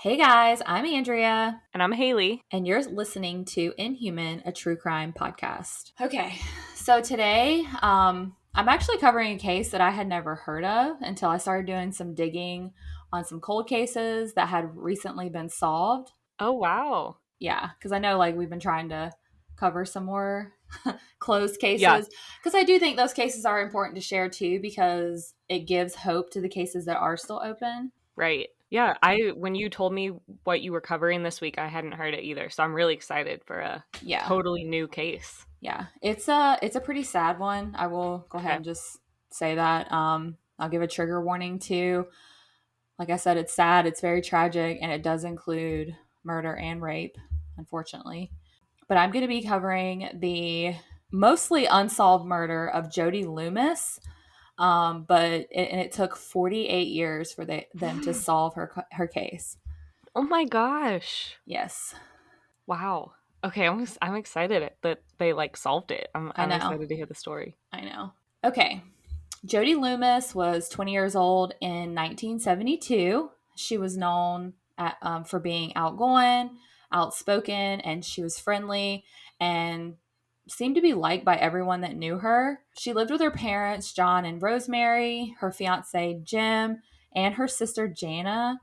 Hey guys, I'm Andrea, And I'm Haley. and you're listening to Inhuman, a true crime podcast. Okay, so today I'm actually covering a case that I had never heard of until I started doing some digging on some cold cases that had recently been solved. Oh, wow. Yeah, because I know we've been trying to cover some more closed Yeah, cases because I do think those cases are important to share too because it gives hope to the cases that are still open. right. Yeah, I when you told me what you were covering this week, I hadn't heard it either. So I'm really excited for a Yeah. totally new case. Yeah, it's a pretty sad one. I will go ahead Okay. and just say that. I'll give a trigger warning too. Like I said, it's sad, it's very tragic, and it does include murder and rape, unfortunately. But I'm going to be covering the mostly unsolved murder of Jody Loomis. And it took 48 years for them to solve her case. Oh my gosh. Yes, Wow. Okay, I'm excited that they solved it. I I'm know. excited to hear the story. I know. Okay, Jody Loomis was 20 years old in 1972. She was known for being outgoing, outspoken, and she was friendly and seemed to be liked by everyone that knew her. She lived with her parents, John and Rosemary, her fiance, Jim, and her sister, Jana,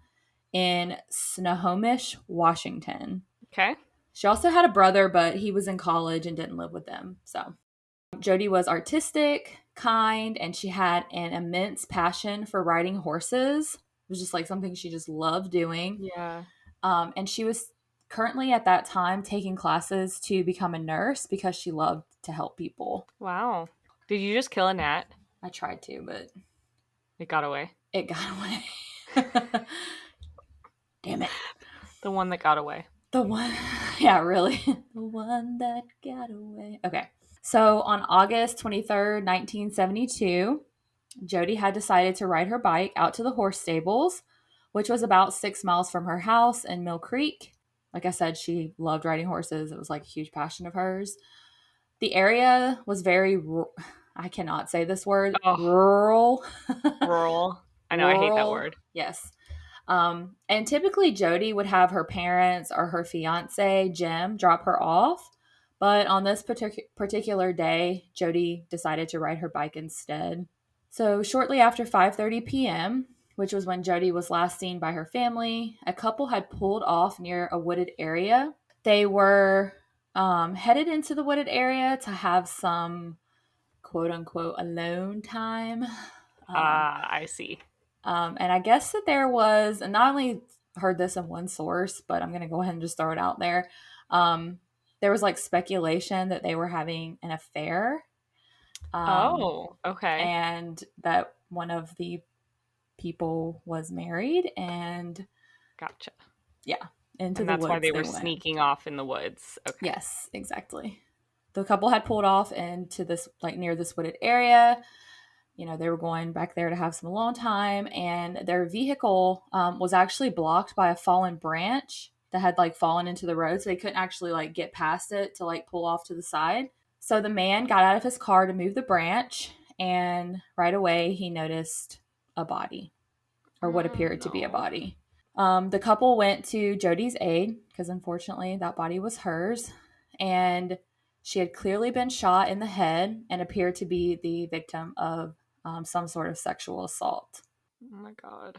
in Snohomish, Washington. Okay. She also had a brother, but he was in college and didn't live with them. So Jody was artistic, kind, and she had an immense passion for riding horses. It was just something she just loved doing. Yeah. And she was currently at that time taking classes to become a nurse because she loved to help people. Wow. Did you just kill a gnat? I tried to, but It got away. it got away. Damn it. The one that got away. The one, yeah, really. The one that got away. Okay. So on August 23rd, 1972, Jody had decided to ride her bike out to the horse stables, which was about 6 miles from her house in Mill Creek. Like I said, she loved riding horses. It was a huge passion of hers. The area was very, I cannot say this word, Oh, rural. rural. I know, I hate that Rural, word. yes. And typically Jody would have her parents or her fiance, Jim, drop her off. But on this particular day, Jody decided to ride her bike instead. So shortly after 5:30 p.m., which was when Jody was last seen by her family, a couple had pulled off near a wooded area. They were headed into the wooded area to have some quote unquote alone time. Um, Ah, I see. and I guess that there was, and not only heard this in one source, but I'm going to go ahead and just throw it out there. There was speculation that they were having an affair, Oh, okay. and that one of the people was married, and Gotcha. yeah, into And the that's why woods they they were went. sneaking off in the woods. Okay. Yes, exactly. The couple had pulled off into this, near this wooded area. They were going back there to have some alone time, and their vehicle was actually blocked by a fallen branch that had fallen into the road, so they couldn't actually get past it to pull off to the side. So the man got out of his car to move the branch, and right away he noticed a body, or what Oh, appeared to be a no. body. The couple went to Jody's aid because unfortunately that body was hers, and she had clearly been shot in the head and appeared to be the victim of some sort of sexual assault. Oh my God.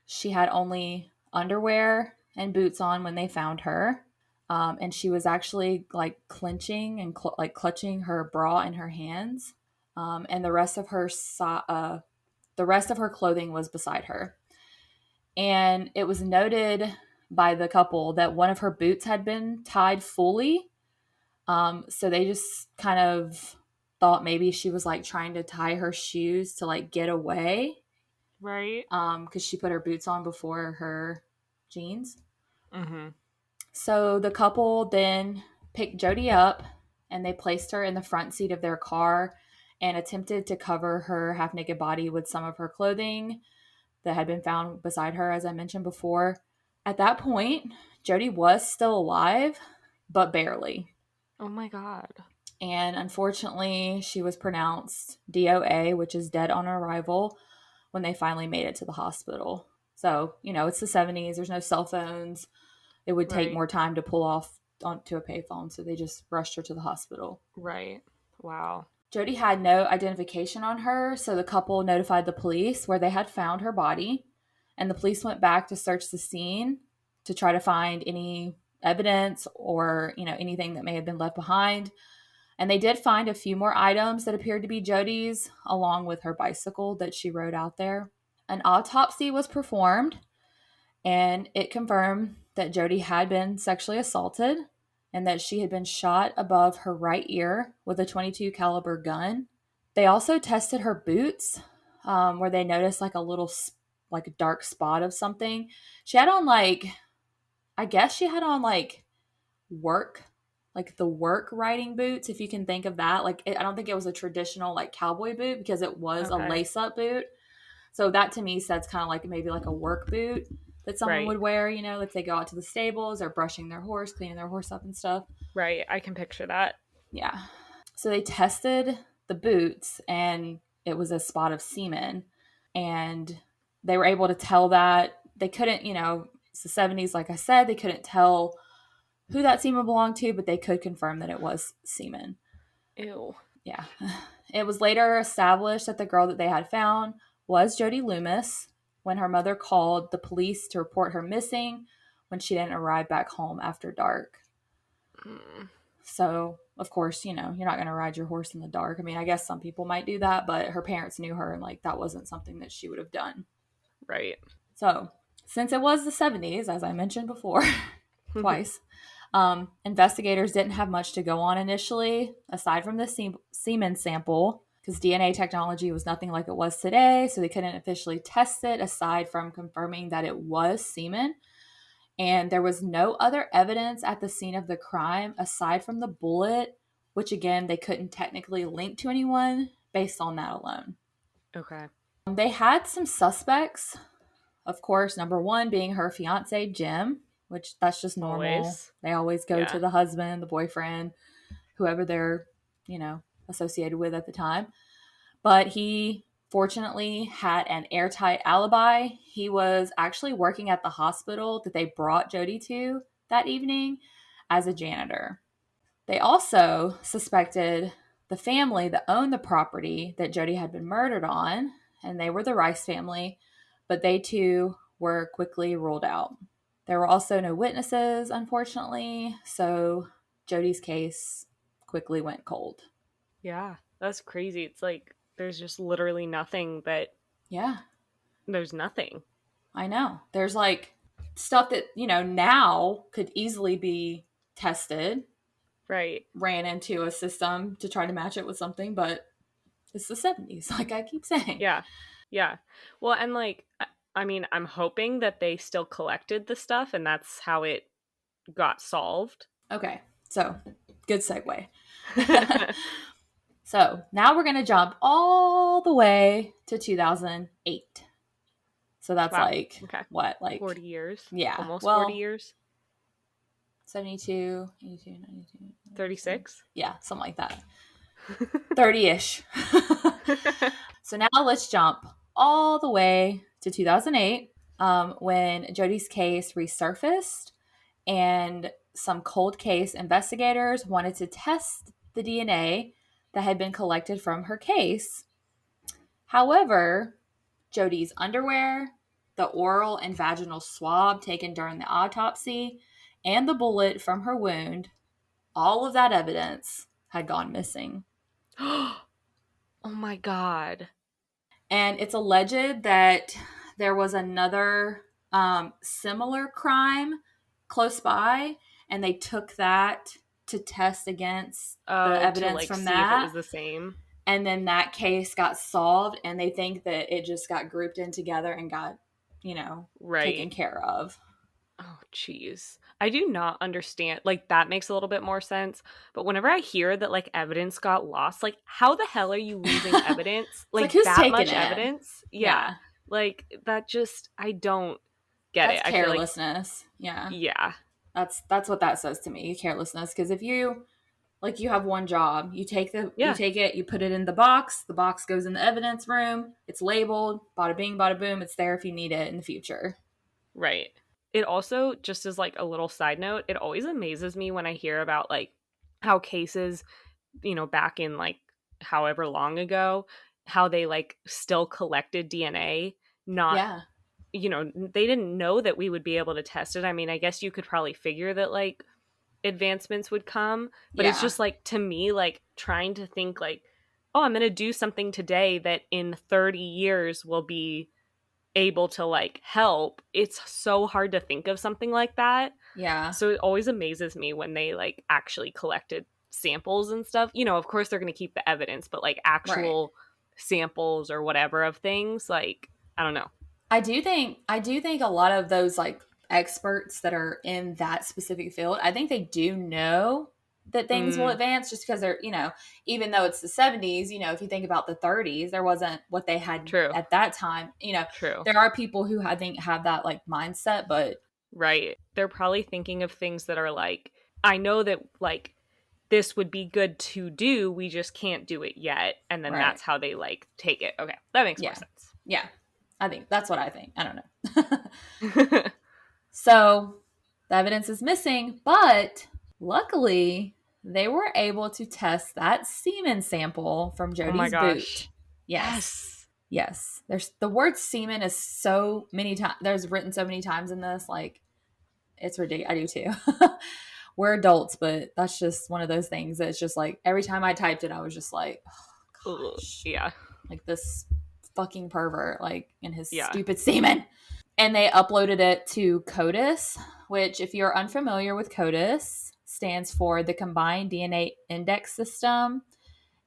She had only underwear and boots on when they found her, and she was actually clenching and clutching her bra in her hands, and the rest of her clothing was beside her. And it was noted by the couple that one of her boots had been tied fully. So they just kind of thought maybe she was trying to tie her shoes to get away. Right? Because she put her boots on before her jeans. Mm-hmm. So the couple then picked Jody up and they placed her in the front seat of their car and attempted to cover her half naked body with some of her clothing that had been found beside her, as I mentioned before. At that point, Jody was still alive, but barely. Oh my God. And unfortunately, she was pronounced DOA, which is dead on arrival, when they finally made it to the hospital. So, it's the 70s. There's no cell phones. It would take Right. more time to pull off onto a payphone. So they just rushed her to the hospital. Right. Wow. Jodi had no identification on her, so the couple notified the police where they had found her body. And the police went back to search the scene to try to find any evidence or, anything that may have been left behind. And they did find a few more items that appeared to be Jodi's, along with her bicycle that she rode out there. An autopsy was performed, and it confirmed that Jodi had been sexually assaulted and that she had been shot above her right ear with a 22 caliber gun. They also tested her boots, where they noticed like a little like a dark spot of something. She had on I guess she had on work, like the work riding boots, if you can think of that. I don't think it was a traditional like cowboy boot because it was a Okay. lace up boot. So that to me says kind of like maybe like a work boot that someone Right. would wear, if they go out to the stables or brushing their horse, cleaning their horse up and stuff. Right. I can picture that. Yeah. So they tested the boots and it was a spot of semen. And they were able to tell that they couldn't, it's the 70s, like I said, they couldn't tell who that semen belonged to, but they could confirm that it was semen. Ew. Yeah. It was later established that the girl that they had found was Jody Loomis when her mother called the police to report her missing when she didn't arrive back home after dark. Mm. So, of course, you're not going to ride your horse in the dark. I mean, I guess some people might do that, but her parents knew her and that wasn't something that she would have done. Right. So, since it was the 70s, as I mentioned before, twice, investigators didn't have much to go on initially, aside from the semen sample, because DNA technology was nothing like it was today, so they couldn't officially test it aside from confirming that it was semen. And there was no other evidence at the scene of the crime aside from the bullet, which again, they couldn't technically link to anyone based on that alone. Okay. They had some suspects, of course, number one being her fiance, Jim, which that's just normal. Always. They always go Yeah. to the husband, the boyfriend, whoever they're, associated with at the time. But he fortunately had an airtight alibi. He was actually working at the hospital that they brought Jodi to that evening as a janitor. They also suspected the family that owned the property that Jodi had been murdered on, and they were the Rice family, but they too were quickly ruled out. There were also no witnesses, unfortunately, so Jodi's case quickly went cold. Yeah. That's crazy. It's like there's just literally nothing that Yeah, there's nothing. I know. There's stuff that, now could easily be tested, Right. ran into a system to try to match it with something, but it's the 70s, like I keep saying. Yeah. Yeah. Well, and I mean, I'm hoping that they still collected the stuff and that's how it got solved. Okay, so good segue. So now we're going to jump all the way to 2008. So that's Wow. Okay. what? 40 years. Yeah, Almost 40 well, years. 72, 82, 92. 36. Yeah, something like that. 30-ish. So now let's jump all the way to 2008, when Jodi's case resurfaced and some cold case investigators wanted to test the DNA that had been collected from her case. However, Jodi's underwear, the oral and vaginal swab taken during the autopsy, and the bullet from her wound, all of that evidence had gone missing. Oh my God. And it's alleged that there was another similar crime close by, and they took that to test against the Oh, to evidence from see if it that. was the same. And then that case got solved, and they think that it just got grouped in together and got, taken Right. care of. Oh, jeez. I do not understand. That makes a little bit more sense. But whenever I hear that, evidence got lost, how the hell are you losing evidence? It's who's That taking much it? evidence? Yeah. Yeah. That just, I don't get That's it. I feel like, carelessness. Yeah. yeah. That's what that says to me, carelessness. Because if you Like you have one job. You Yeah, take it, you put it in the box goes in the evidence room, it's labeled, bada bing, bada boom, it's there if you need it in the future. right. It also, just as like a little side note, it always amazes me when I hear about like how cases, back in like however long ago, how they like still collected DNA, not, Yeah. they didn't know that we would be able to test it. I mean, I guess you could probably figure that like advancements would come, but it's Yeah. just like, to me, like trying to think like, oh, I'm going to do something today that in 30 years will be able to like help. It's so hard to think of something like that. Yeah. So it always amazes me when they like actually collected samples and stuff. Of course they're going to keep the evidence, but like Right. actual samples or whatever of things, like, I don't know. I do think a lot of those like experts that are in that specific field, I think they do know that things will Mm, advance just because they're, even though it's the 70s, if you think about the 30s, there wasn't what they had true. at that time. True. There are people who I think have that like mindset, but Right. They're probably thinking of things that are like, I know that like this would be good to do, we just can't do it yet. And then right. that's how they like take it. Okay, that makes more Yeah. sense. Yeah. I think that's what I think. I don't know. So the evidence is missing, but luckily they were able to test that semen sample from Oh my Jody's boot. gosh. Yes. Yes. Yes. There's the word semen is so many times, there's written so many times in this. Like, it's ridiculous. I do too. We're adults, but that's just one of those things that's just like every time I typed it, I was just like, oh Ugh, gosh, yeah. like this fucking pervert, like in his Yeah. stupid semen. And they uploaded it to CODIS, which, if you're unfamiliar with CODIS, stands for the Combined DNA Index System.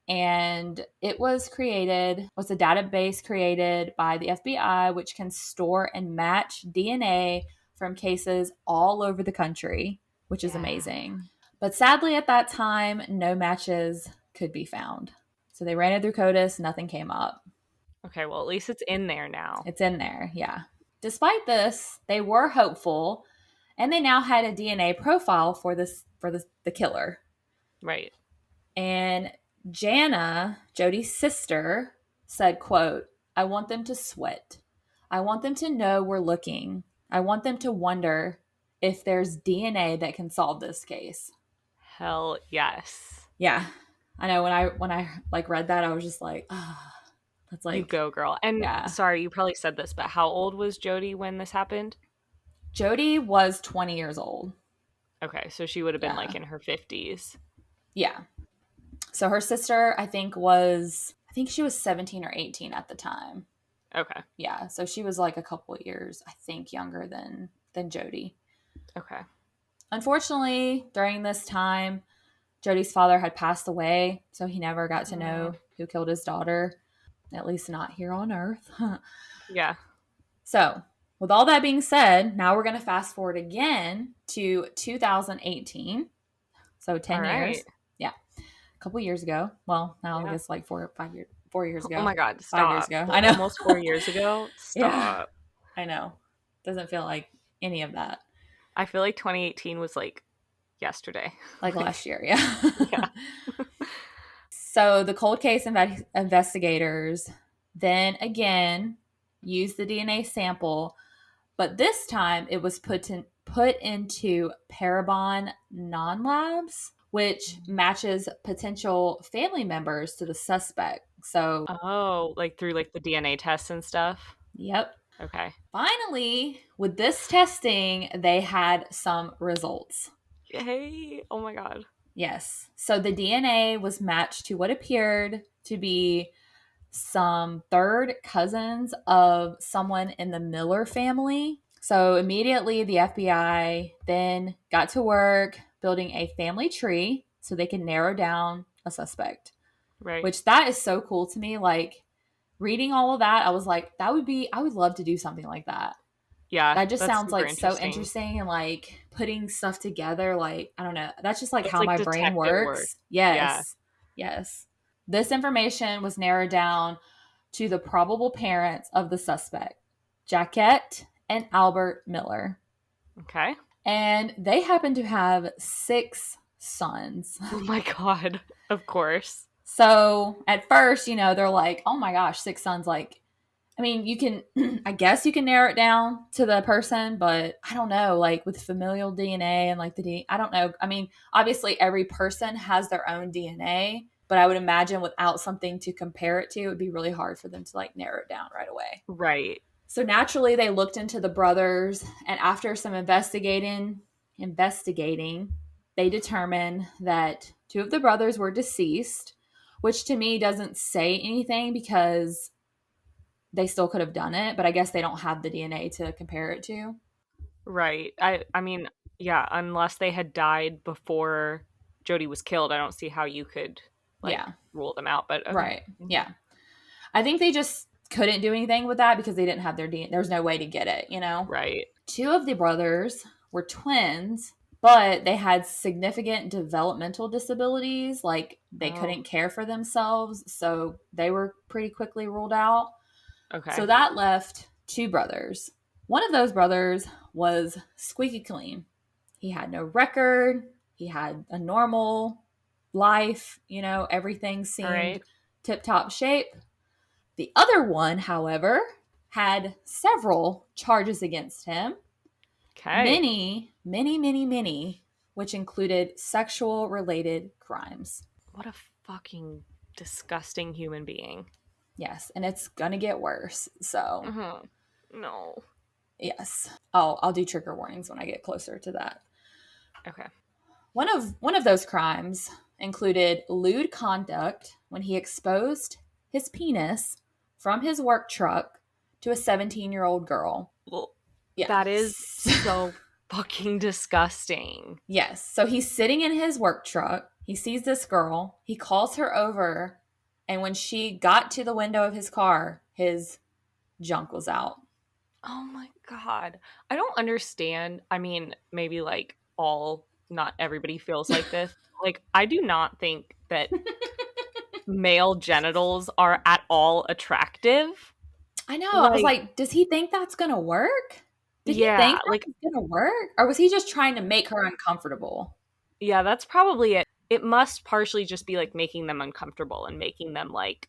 And it was a database created by the FBI, which can store and match DNA from cases all over the country, which is Yeah. amazing. But sadly, at that time, no matches could be found. So they ran it through CODIS, nothing came up. Okay, well, at least it's in there now. It's in there, yeah. Despite this, they were hopeful, and they now had a DNA profile for the killer. Right. And Jana, Jody's sister, said, quote, "I want them to sweat. I want them to know we're looking. I want them to wonder if there's DNA that can solve this case." Hell yes. Yeah. I know when I like read that, I was just like, ah, oh, that's You like, go, girl. And yeah. sorry, you probably said this, but how old was Jody when this happened? Jody was 20 years old. Okay, so she would have been Yeah. like in her 50s. Yeah. So her sister, I think she was 17 or 18 at the time. Okay. Yeah. So she was like a couple of years, I think, younger than Jody. Okay. Unfortunately, during this time, Jody's father had passed away, so he never got to Mm, know who killed his daughter, at least not here on Earth. yeah. So, with all that being said, now we're going to fast forward again to 2018. So All 10 right. years. Yeah. A couple years ago. Well, now I Yeah. guess like 4 or 5 years, 4 years Oh ago, my God, 5 years stop. ago. I know. Almost 4 years ago? Yeah, Stop. I know. Doesn't feel like any of that. I feel like 2018 was like yesterday. Like Like, last year, yeah. yeah. So the cold case investigators then again used the DNA sample, but this time it was put into Parabon non-labs, which matches potential family members to the suspect. So, Oh, like through like the DNA tests and stuff? yep. Okay. Finally, with this testing, they had some results. Yay. Oh my God. Yes. So the DNA was matched to what appeared to be some third cousins of someone in the Miller family. So immediately the FBI then got to work building a family tree so they could narrow down a suspect, Right. which that is so cool to me. Like reading all of that, I was like, I would love to do something like that. Yeah, That just that's sounds super like so interesting. interesting and like putting stuff together. Like, I don't know. That's just like It's how like my brain detective work. works. Yeah. Yes. Yes. This information was narrowed down to the probable parents of the suspect, Jaquette and Albert Miller. Okay. And they happen to have 6 sons. Oh my God. Of course. So at first, they're like, oh my gosh, 6 sons. Like, I mean, you can, I guess you can narrow it down to the person, but I don't know, like with familial DNA and like I don't know. I mean, obviously every person has their own DNA, but I would imagine without something to compare it to, it would be really hard for them to like narrow it down right away. Right. So naturally, they looked into the brothers, and after some investigating, they determined that two of the brothers were deceased, which to me doesn't say anything because they still could have done it, but I guess they don't have the DNA to compare it to. Right. I mean, yeah, unless they had died before Jody was killed, I don't see how you could like Yeah, rule them out, but okay. right. Yeah. I think they just couldn't do anything with that because they didn't have their DNA. There was no way to get it. Right. Two of the brothers were twins, but they had significant developmental disabilities. Like they Oh, couldn't care for themselves. So they were pretty quickly ruled out. So okay. that left two brothers. One of those brothers was squeaky clean. He had no record. He had a normal life. Everything All seemed right. tip top shape. The other one, however, had several charges against him. Okay. Many, many, many, many, which included sexual related crimes. What a fucking disgusting human being. Yes, and it's gonna get worse. So, Uh-huh. No. yes. I'll do trigger warnings when I get closer to that. Okay. One of those crimes included lewd conduct when he exposed his penis from his work truck to a 17-year-old girl. Well, that is Yes. so fucking disgusting. Yes. So he's sitting in his work truck. He sees this girl. He calls her over. And when she got to the window of his car, his junk was out. Oh my God. I don't understand. I mean, maybe like not everybody feels like this. Like, I do not think that male genitals are at all attractive. I know. I was Like, like, does he think that's going to work? Did he think yeah, that like, was going to work? Or was he just trying to make her uncomfortable? yeah, that's probably it. It must partially just be like making them uncomfortable and making them like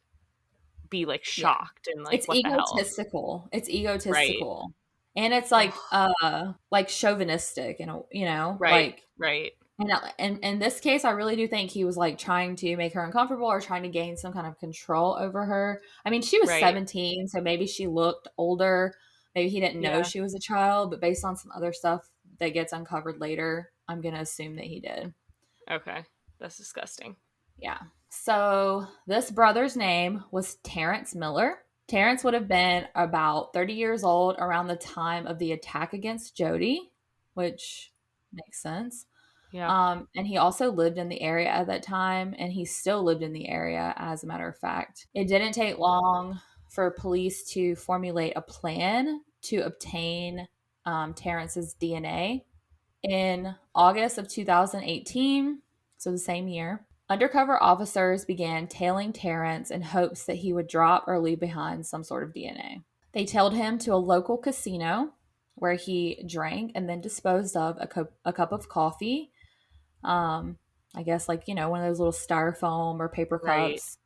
be like Yeah. shocked and like, It's what the hell? egotistical. It's Right. egotistical. And it's Ugh. like chauvinistic and Right. like Right. and in this case, I really do think he was like trying to make her uncomfortable or trying to gain some kind of control over her. I mean, she was Right. 17, so maybe she looked older. Maybe he didn't know Yeah. she was a child, but based on some other stuff that gets uncovered later, I'm going to assume that he did. Okay. That's disgusting. Yeah. So this brother's name was Terence Miller. Terence would have been about 30 years old around the time of the attack against Jody, which makes sense. Yeah. And he also lived in the area at that time, and he still lived in the area, as a matter of fact. It didn't take long for police to formulate a plan to obtain Terrence's DNA. In August of 2018, so the same year, undercover officers began tailing Terrence in hopes that he would drop or leave behind some sort of DNA. They tailed him to a local casino where he drank and then disposed of a cup of coffee. I guess like, one of those little styrofoam or paper Right. cups.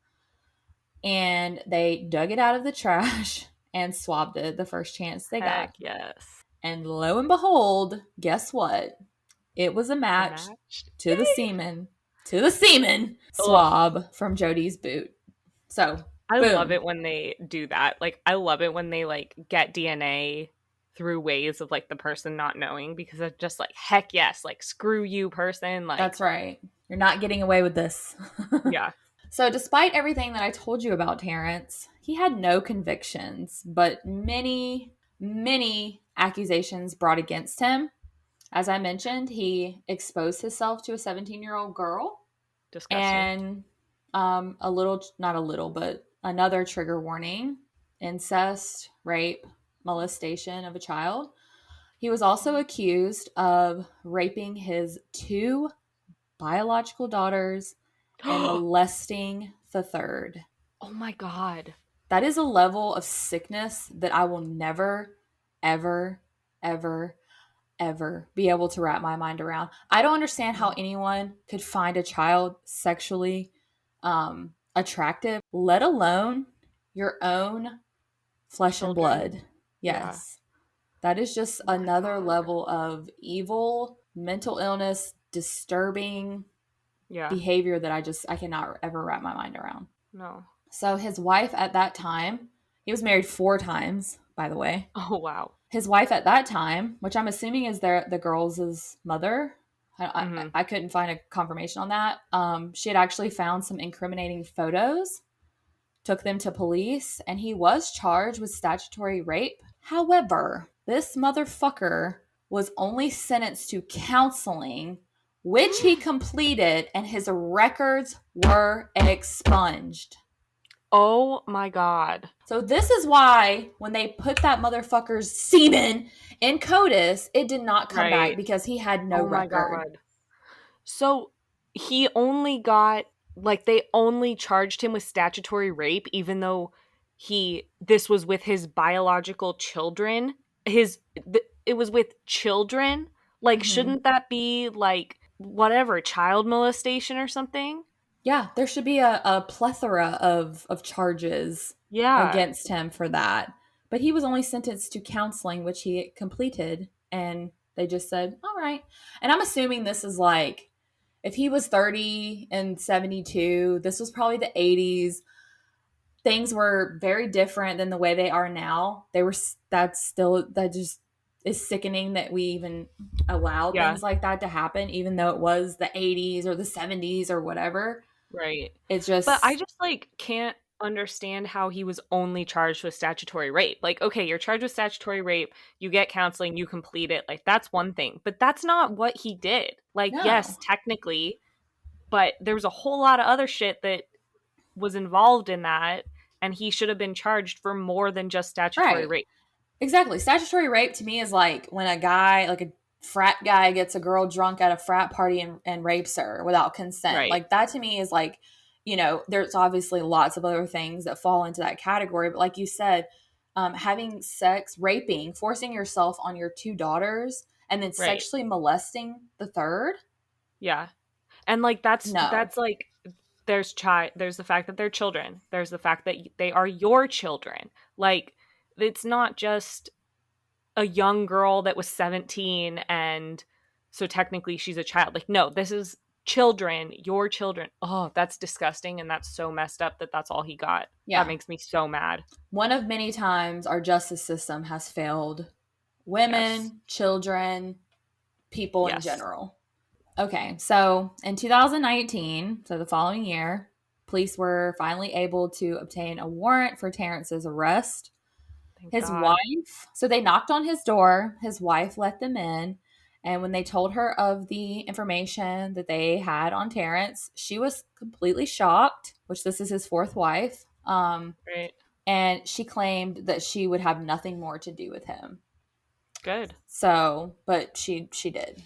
And they dug it out of the trash and swabbed it the first chance they got. Heck yes. And lo and behold, guess what? It was a A match match. to the Yay! semen Ugh. swab from Jody's boot. So, I love boom. it when they do that. Like, I love it when they like get DNA through ways of like the person not knowing because it's just like, heck yes, like screw you, person. Like, That's right. You're not getting away with this. yeah. So, despite everything that I told you about Terrence, he had no convictions, but many, many accusations brought against him. As I mentioned, he exposed himself to a 17-year-old girl. Disgusting. And a little, not a little, but another trigger warning: incest, rape, molestation of a child. He was also accused of raping his two biological daughters and Oh molesting the third. my God. That is a level of sickness that I will never, ever, ever. ever be able to wrap my mind around. I don't understand how No. anyone could find a child sexually attractive, let alone your own flesh and Children. blood. Yeah. Yes. That is just Oh my another God. level of evil, mental illness, disturbing Yeah. behavior that I cannot ever wrap my mind around. No. So his wife at that time, he was married 4 times, by the way. Oh, wow. His wife at that time, which I'm assuming is the girls' mother. Mm-hmm. I couldn't find a confirmation on that. She had actually found some incriminating photos, took them to police, and he was charged with statutory rape. However, this motherfucker was only sentenced to counseling, which he completed, and his records were expunged. Oh my God. So this is why when they put that motherfucker's semen in CODIS, it did not come back Right. because he had no Oh my record. God. So he only got, like, they only charged him with statutory rape, even though this was with his biological children. It was with children. Like, Mm-hmm. shouldn't that be like whatever, child molestation or something? Yeah, there should be a plethora of charges Yeah. against him for that. But he was only sentenced to counseling, which he completed, and they just said, all right. And I'm assuming this is like, if he was 30 and 72, this was probably the 80s. Things were very different than the way they are now. That just is sickening that we even allow Yeah. things like that to happen, even though it was the 80s or the 70s or whatever. Right. It's But I just just like can't understand how he was only charged with statutory rape. Like, okay, you're charged with statutory rape, you get counseling, you complete it. Like, that's one thing. But that's not what he did. Like, yes, no. technically, but there was a whole lot of other shit that was involved in that, and he should have been charged for more than just statutory Right. rape. Exactly. Statutory rape to me is like when a guy, like a frat guy, gets a girl drunk at a frat party and rapes her without consent. Right. Like that to me is like, there's obviously lots of other things that fall into that category. But like you said, having sex, raping, forcing yourself on your 2 daughters, and then Right. sexually molesting the third, Yeah. And like that's no. like there's the fact that they're children. There's the fact that they are your children. Like, it's not just a young girl that was 17 and so technically she's a child. Like, no, this is children, your children. Oh, that's disgusting, and that's so messed up that that's all he got. That Yeah. makes me so mad. One of many times our justice system has failed Yes. women, children, people in Yes. general. Okay, so in 2019, so the following year, police were finally able to obtain a warrant for Terrence's arrest. Thank His God. wife, so they knocked on his door. His wife let them in. And when they told her of the information that they had on Terrence, she was completely shocked, which this is his fourth wife. Right. And she claimed that she would have nothing more to do with him. Good. So, but she did.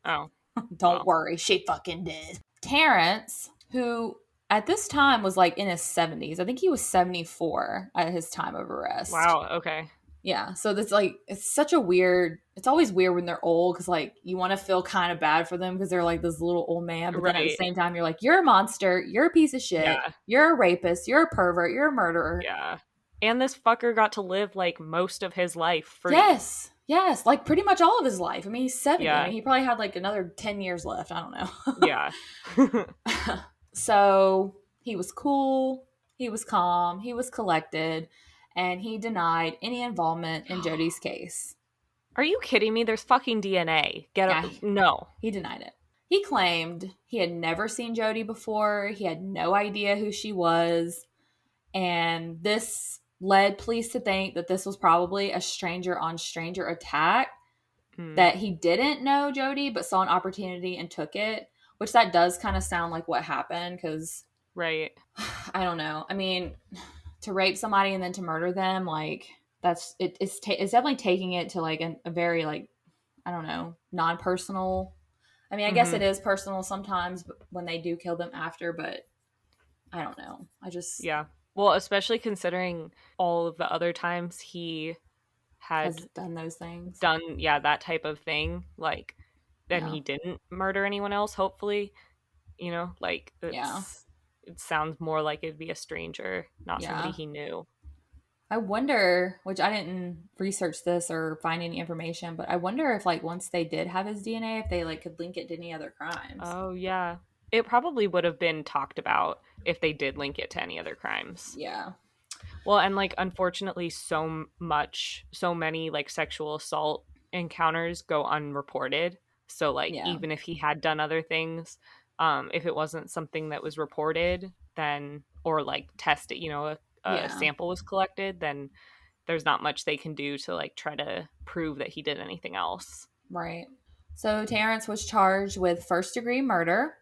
Oh, Don't well. worry, she fucking did. Terrence, who at this time was like in his 70s, I think he was 74 at his time of arrest. Wow. Okay. Yeah, so that's like, it's always weird when they're old because like you want to feel kind of bad for them because they're like this little old man, but then at the Right. same time, you're like, you're a monster, you're a piece of shit, Yeah. you're a rapist, you're a pervert, you're a murderer. Yeah. And this fucker got to live like most of his life free. Yes, yes, like pretty much all of his life. I mean, he's 70. I Yeah. mean, he probably had like another 10 years left. I don't know. Yeah. So he was cool, he was calm, he was collected, and he denied any involvement in Jody's case. Are you kidding me? There's fucking DNA. Yeah, No. he denied it. He claimed he had never seen Jody before, he had no idea who she was, and this led police to think that this was probably a stranger on stranger attack, Mm, that he didn't know Jody but saw an opportunity and took it, which that does kind of sound like what happened because right. I don't know. I mean, to rape somebody and then to murder them, like it's definitely taking it to like a very like, I don't know, non-personal. I mean, I guess Mm-hmm. it is personal sometimes when they do kill them after, but I don't know. I just Yeah. Well, especially considering all of the other times he had has done those things. done, yeah, that type of thing, like, then Yeah. he didn't murder anyone else, hopefully, like, Yeah. it sounds more like it'd be a stranger, not somebody Yeah. he knew. I wonder, which I didn't research this or find any information, but I wonder if like once they did have his DNA, if they like could link it to any other crimes. Oh, yeah. It probably would have been talked about if they did link it to any other crimes. Yeah. Well, and like unfortunately so many like sexual assault encounters go unreported. So like Yeah. even if he had done other things, if it wasn't something that was reported, then or like tested, a Yeah. sample was collected, then there's not much they can do to like try to prove that he did anything else. Right. So Terence was charged with first degree murder,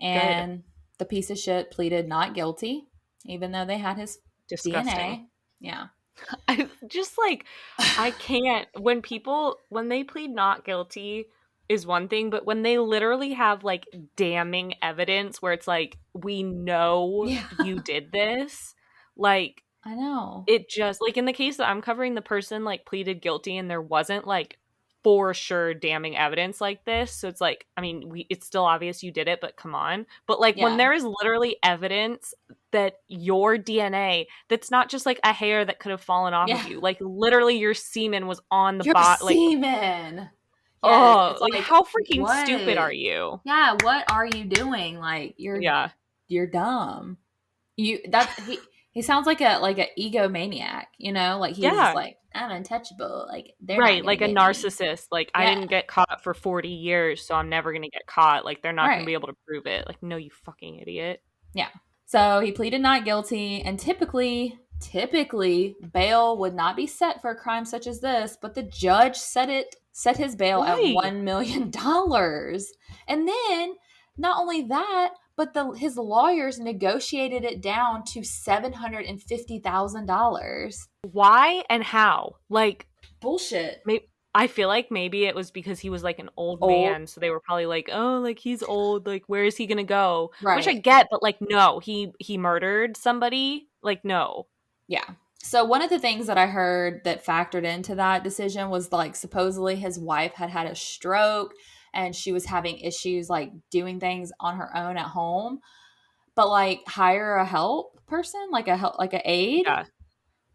Good. and the piece of shit pleaded not guilty, even though they had his Disgusting. DNA. Yeah. I just like I can't when they plead not guilty is one thing, but when they literally have like damning evidence where it's like we know Yeah. you did this, like I know. it just like in the case that I'm covering, the person like pleaded guilty and there wasn't like for sure damning evidence like this. So it's like, I mean, it's still obvious you did it, but come on. But like when Yeah. there is literally evidence that your DNA, that's not just like a hair that could have fallen off of Yeah. you, like literally your semen was on the Your bot, like, semen. Yes. oh, It's like like, how freaking stupid are what? you? Yeah. What are you doing? Like, Yeah. you're dumb. He sounds like a egomaniac, like he's just Yeah. like, I'm untouchable, like they're not Right, gonna like a get me. narcissist. Like, I Yeah. didn't get caught for 40 years, so I'm never gonna get caught. Like, they're not gonna Right. be able to prove it. Like, no, you fucking idiot. Yeah. So he pleaded not guilty, and typically bail would not be set for a crime such as this, but the judge set his bail at Why? $1 million. And then not only that, but his lawyers negotiated it down to $750,000. Why and how? Like, Bullshit. maybe I feel like maybe it was because he was like an old Old. man, so they were probably like, "Oh, like he's old, like where is he going to go?" Which I Right. get, but like no, he murdered somebody. Like no. Yeah. So one of the things that I heard that factored into that decision was like supposedly his wife had had a stroke and she was having issues like doing things on her own at home, but like hire a help person, like a aide. Yeah.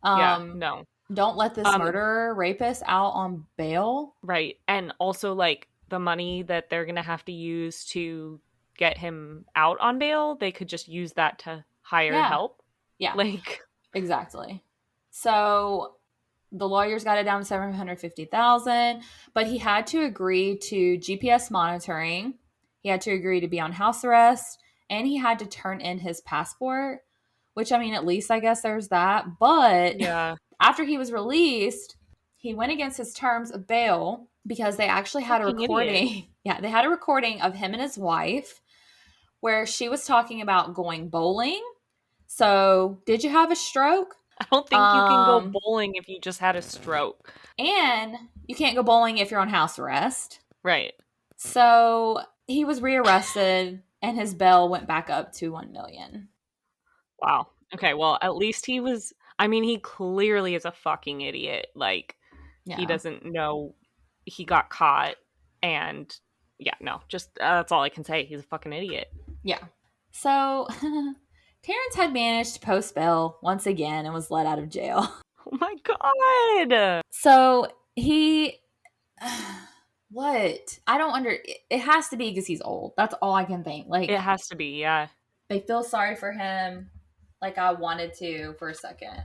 Yeah, Um no. don't let this Um murderer rapist out on bail. right. And also like the money that they're going to have to use to get him out on bail, they could just use that to hire Yeah. help. Yeah. Like Exactly. So the lawyers got it down to 750,000, but he had to agree to GPS monitoring. He had to agree to be on house arrest, and he had to turn in his passport, which I mean, at least I guess there's that. But yeah. after he was released, he went against his terms of bail because they actually had a Fucking idiot. recording. Yeah, they had a recording of him and his wife where she was talking about going bowling. So, did you have a stroke? I don't think you can go Um, bowling if you just had a stroke. and you can't go bowling if you're on house arrest. Right. So he was rearrested and his bail went back up to 1 million. Wow. Okay, well, at least he was I mean, he clearly is a fucking idiot. Like he Yeah. doesn't know he got caught and yeah, no. Just that's all I can say. He's a fucking idiot. Yeah. So Terrence had managed to post bail once again and was let out of jail. Oh my god. So he what? I don't it has to be because he's old. That's all I can think. It Like has to be, yeah. they feel sorry for him like I wanted to for a second.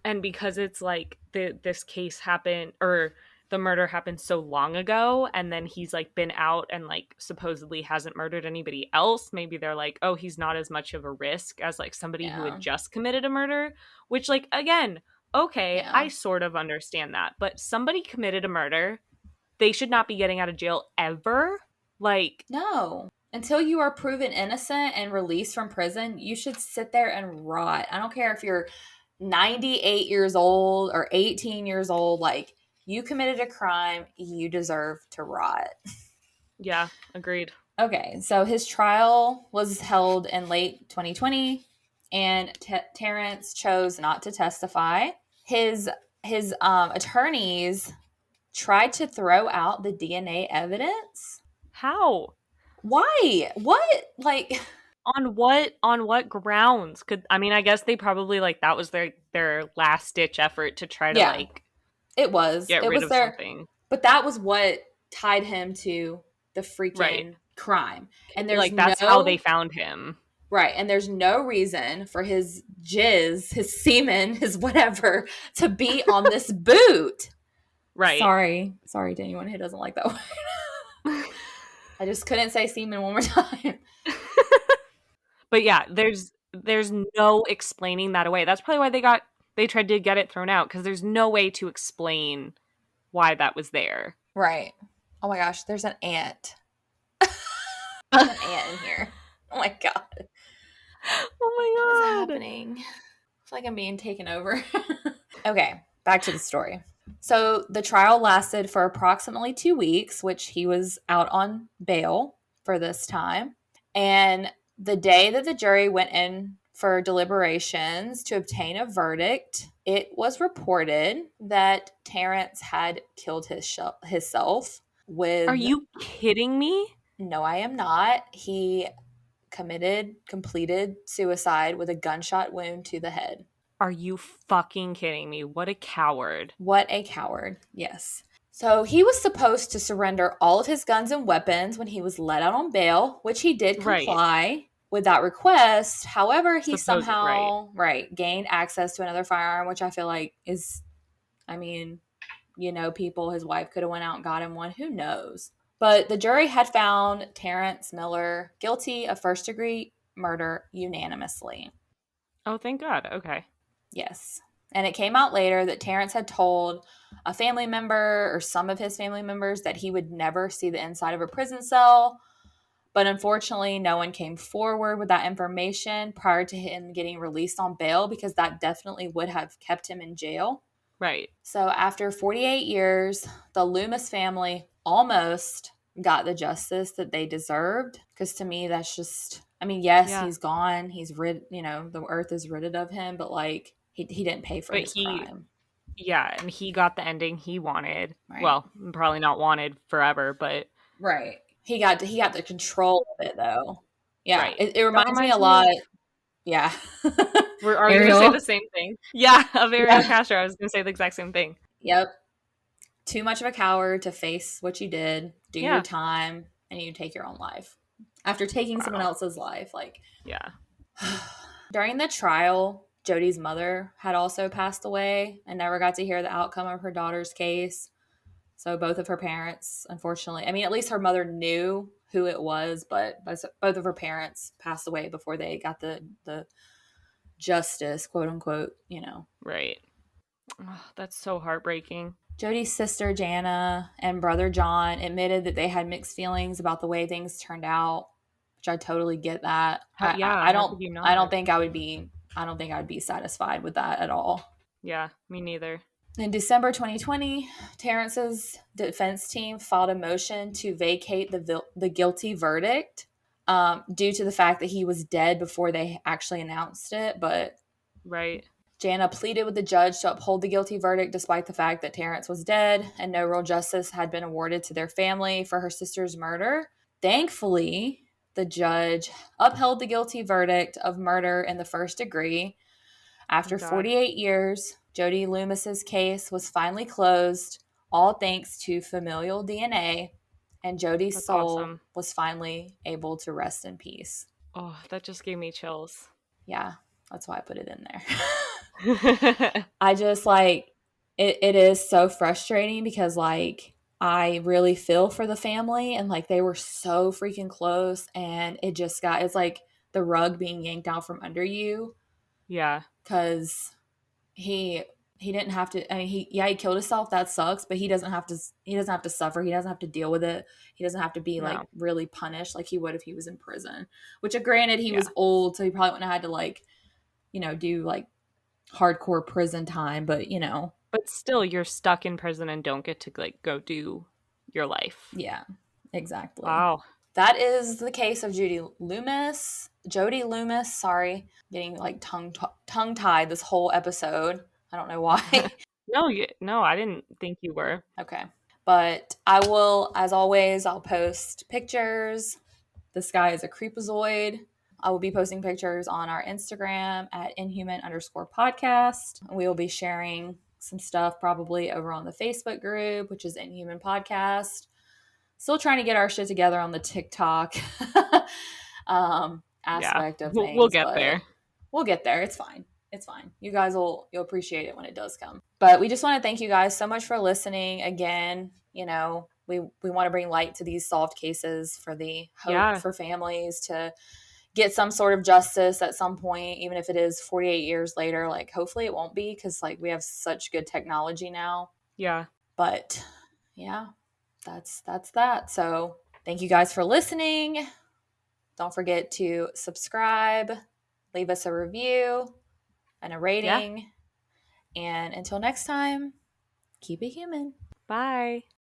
And because it's like this case happened or the murder happened so long ago and then he's like been out and like supposedly hasn't murdered anybody else, maybe they're like, oh, he's not as much of a risk as like somebody who Yeah. had just committed a murder, which like again, okay, Yeah. I sort of understand that, but somebody committed a murder, they should not be getting out of jail ever. Like No. Until you are proven innocent and released from prison, you should sit there and rot. I don't care if you're 98 years old or 18 years old. Like, you committed a crime, you deserve to rot. yeah, agreed. Okay, so his trial was held in late 2020, and Terrence chose not to testify. His his attorneys tried to throw out the DNA evidence. How? Why? What? Like, On what grounds? I guess they probably like that was their last ditch effort to try to yeah, like it was. get It rid was of their, something. but that was what tied him to the Right. freaking crime. And there's Like that's how they no, found him. right. And there's no reason for his jizz, his semen, his whatever to be on this boot. Right. Sorry to anyone who doesn't like that word. I just couldn't say semen one more time. But yeah, there's no explaining that away. That's probably why they tried to get it thrown out because there's no way to explain why that was there. Right. Oh my gosh, there's an ant. There's an ant in here. Oh my god. What is Oh my god. happening? I feel like I'm being taken over. Okay, back to the story. So the trial lasted for approximately 2 weeks, which he was out on bail for this time. And the day that the jury went in for deliberations to obtain a verdict, it was reported that Terence had killed himself Are with, you kidding me? no, I am not. He completed suicide with a gunshot wound to the head. Are you fucking kidding me? What a coward. What a coward. Yes. So he was supposed to surrender all of his guns and weapons when he was let out on bail, which he did Right. comply with that request. However, he Suppose it right. somehow, right, gained access to another firearm, which I feel like is, I mean, people, his wife could have went out and got him one. Who knows? But the jury had found Terence Miller guilty of first-degree murder unanimously. Oh, thank God. Okay. Yes. And it came out later that Terence had told a family member or some of his family members that he would never see the inside of a prison cell. But unfortunately, no one came forward with that information prior to him getting released on bail because that definitely would have kept him in jail. Right. So after 48 years, the Loomis family almost got the justice that they deserved. Because to me, that's just, I mean, yes, Yeah. he's gone. He's the earth is ridded of him, but like, he didn't pay for But his crime. yeah, and he got the ending he wanted. Right. Well, probably not wanted forever, but Right. He got the control of it though. Yeah. right. It That reminds me a reminds me lot. of Yeah. are you going to say Ariel. the same thing? Yeah, of Ariel Yeah. Castro. I was going to say the exact same thing. Yep. Too much of a coward to face what you did, do your Yeah. time, and you take your own life. After taking someone Wow. else's life, like Yeah. during the trial, Jody's mother had also passed away and never got to hear the outcome of her daughter's case. So both of her parents, unfortunately, I mean, at least her mother knew who it was, but both of her parents passed away before they got the justice, quote unquote. Right. Oh, that's so heartbreaking. Jody's sister Jana and brother John admitted that they had mixed feelings about the way things turned out, which I totally get that. I How don't could you I not? don't think I would be satisfied with that at all. Yeah, me neither. In December 2020, Terrence's defense team filed a motion to vacate the guilty verdict due to the fact that he was dead before they actually announced it. But Right. Jana pleaded with the judge to uphold the guilty verdict despite the fact that Terence was dead and no real justice had been awarded to their family for her sister's murder. Thankfully, the judge upheld the guilty verdict of murder in the first degree. After Thank God. 48 years, Jody Loomis's case was finally closed, all thanks to familial DNA, and Jody's That's soul awesome. was finally able to rest in peace. Oh, that just gave me chills. Yeah, that's why I put it in there. I just like it is so frustrating because like I really feel for the family and like they were so freaking close and it's like the rug being yanked out from under you Yeah. because he he didn't have to. I mean, he killed himself. That sucks, but he doesn't have to suffer. He doesn't have to deal with it. He doesn't have to be like No. really punished like he would if he was in prison. Which granted he Yeah. was old, so he probably wouldn't have had to like, do like hardcore prison time, but But still you're stuck in prison and don't get to like go do your life. yeah, exactly. Wow. That is the case of Jody Loomis. Sorry, getting like tongue tied this whole episode. I don't know why. No, no, I didn't think you were. Okay. But I will, as always, I'll post pictures. This guy is a creepazoid. I will be posting pictures on our Instagram at inhuman_podcast. We will be sharing some stuff probably over on the Facebook group, which is Inhuman Podcast. Still trying to get our shit together on the TikTok Yeah, aspect of we'll things, get but there. we'll get there. It's fine. It's fine. You guys you'll appreciate it when it does come. But we just want to thank you guys so much for listening again. We want to bring light to these solved cases for the hope Yeah, for families to get some sort of justice at some point, even if it is 48 years later. Like, hopefully it won't be, because like we have such good technology now. yeah, But yeah, that's that. So thank you guys for listening. Don't forget to subscribe, leave us a review and a yeah. rating. And until next time, keep it human. Bye.